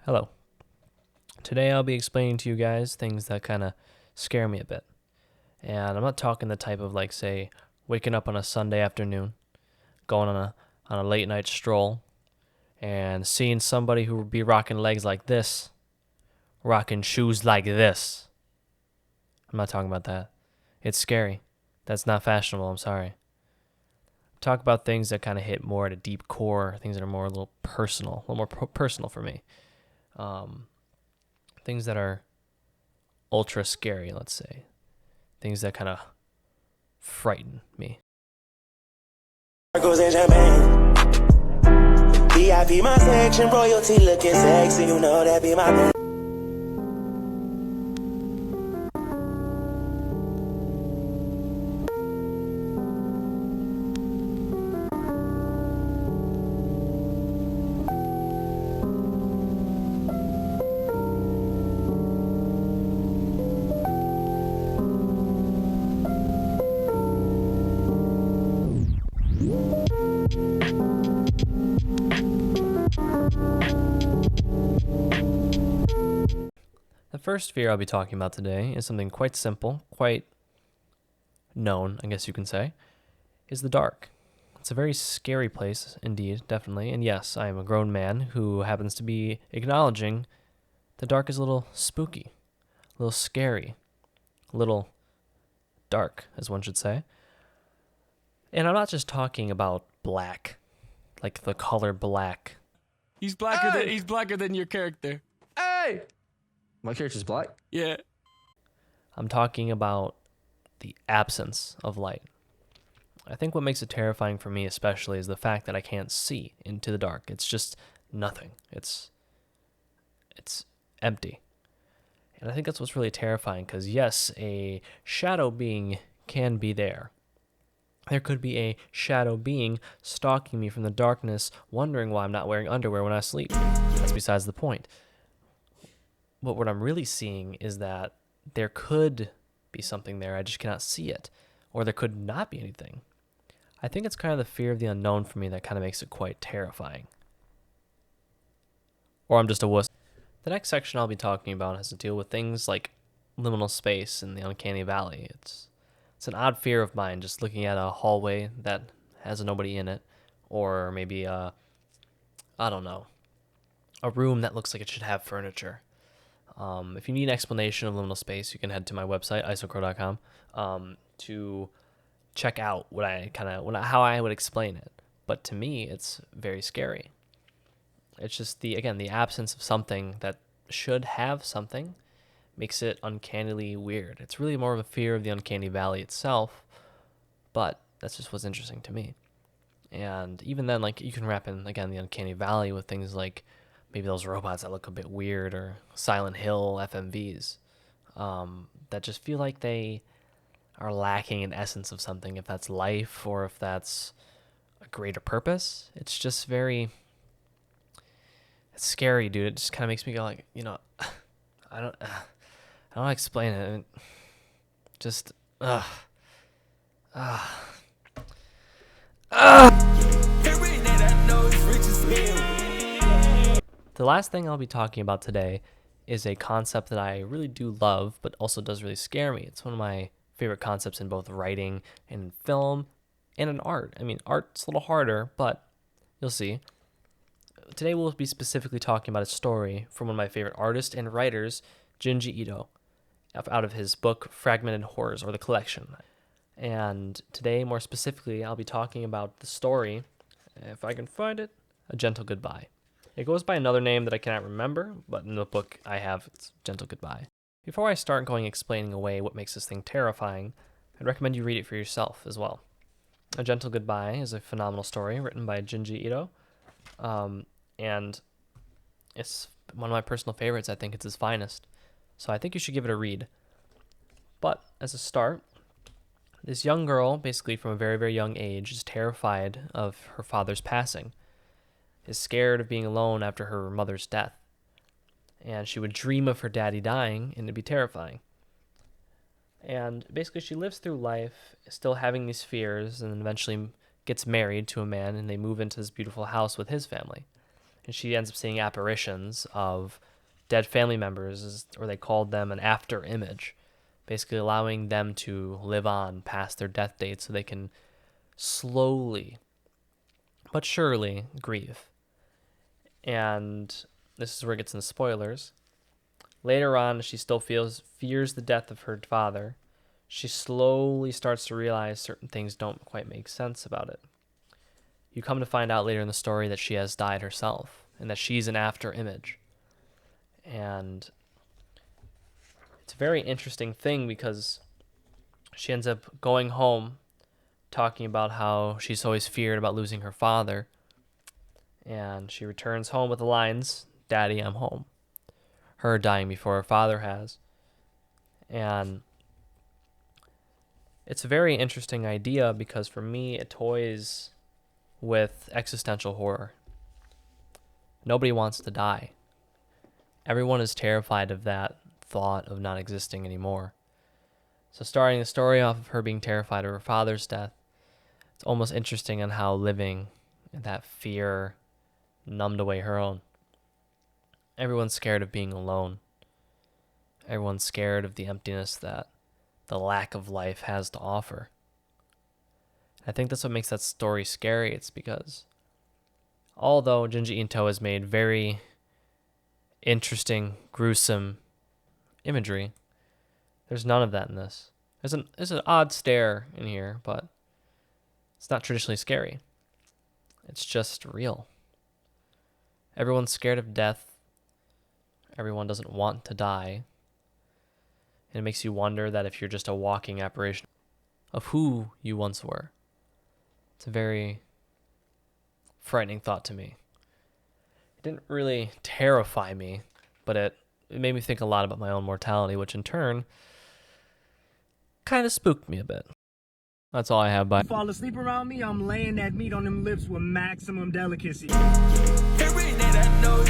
Hello. Today I'll be explaining to you guys things that kind of scare me a bit. And I'm not talking the type of say waking up on a Sunday afternoon, going on a late night stroll and seeing somebody who would be rocking legs like this, rocking shoes like this. I'm not talking about that. It's scary. That's not fashionable, I'm sorry. Talk about things that kind of hit more at a deep core, things that are more a little personal, a little more personal for me. Things that are ultra scary, let's say. Things that kind of frighten me. Circles and champagne. VIP my section, royalty looking sexy, you know that be my thing. The first fear I'll be talking about today is something quite simple, quite known, I guess you can say, is the dark. It's a very scary place, indeed, definitely. And yes, I am a grown man who happens to be acknowledging the dark is a little spooky, a little scary, a little dark, as one should say. And I'm not just talking about black, like the color black. He's blacker than your character. Hey! My character's black? Yeah. I'm talking about the absence of light. I think what makes it terrifying for me especially is the fact that I can't see into the dark. It's just nothing. It's empty. And I think that's what's really terrifying because yes, a shadow being can be there. There could be a shadow being stalking me from the darkness, wondering why I'm not wearing underwear when I sleep. That's besides the point. But what I'm really seeing is that there could be something there, I just cannot see it. Or there could not be anything. I think it's kind of the fear of the unknown for me that kind of makes it quite terrifying. Or I'm just a wuss. The next section I'll be talking about has to deal with things like liminal space and the uncanny valley. It's an odd fear of mine, just looking at a hallway that has nobody in it. Or maybe I don't know, a room that looks like it should have furniture. If you need an explanation of liminal space, you can head to my website, isocro.com, to check out how I would explain it. But to me, it's very scary. It's just the absence of something that should have something makes it uncannily weird. It's really more of a fear of the uncanny valley itself, but that's just what's interesting to me. And even then, you can wrap in, again, the uncanny valley with things like maybe those robots that look a bit weird or Silent Hill FMVs that just feel like they are lacking an essence of something, if that's life or if that's a greater purpose. It's just it's scary, dude. It just kind of makes me go I don't know how to explain it. I mean, just, The last thing I'll be talking about today is a concept that I really do love, but also does really scare me. It's one of my favorite concepts in both writing and in film and in art. I mean, art's a little harder, but you'll see. Today we'll be specifically talking about a story from one of my favorite artists and writers, Junji Ito, out of his book Fragmented Horrors, or The Collection. And today, more specifically, I'll be talking about the story, if I can find it, A Gentle Goodbye. It goes by another name that I cannot remember, but in the book I have, it's Gentle Goodbye. Before I start explaining away what makes this thing terrifying, I'd recommend you read it for yourself as well. A Gentle Goodbye is a phenomenal story written by Junji Ito, and it's one of my personal favorites. I think it's his finest, so I think you should give it a read. But as a start, this young girl, basically from a very, very young age, is terrified of her father's passing, is scared of being alone after her mother's death, and she would dream of her daddy dying, and it'd be terrifying. And basically she lives through life still having these fears, and eventually gets married to a man, and they move into this beautiful house with his family. and she ends up seeing apparitions of dead family members, or they called them an after image, basically allowing them to live on past their death date so they can slowly but surely grieve. And this is where it gets into spoilers. Later on, she still fears the death of her father. She slowly starts to realize certain things don't quite make sense about it. You come to find out later in the story that she has died herself and that she's an after image. And it's a very interesting thing because she ends up going home talking about how she's always feared about losing her father. And she returns home with the lines, "Daddy, I'm home." Her dying before her father has. And it's a very interesting idea because for me, it toys with existential horror. Nobody wants to die. Everyone is terrified of that thought of not existing anymore. So starting the story off of her being terrified of her father's death, it's almost interesting on how living that fear numbed away her own. Everyone's scared of being alone. Everyone's scared of the emptiness that the lack of life has to offer. I think that's what makes that story scary. It's because although Junji Ito has made very interesting, gruesome imagery, there's none of that in this. There's an odd stare in here, but it's not traditionally scary. It's just real. Everyone's scared of death. Everyone doesn't want to die. And it makes you wonder that if you're just a walking apparition of who you once were. It's a very frightening thought to me. It didn't really terrify me, but it made me think a lot about my own mortality, which in turn kind of spooked me a bit. That's all I have. Bye. Fall asleep around me, I'm laying that meat on them lips with maximum delicacy. Every night I know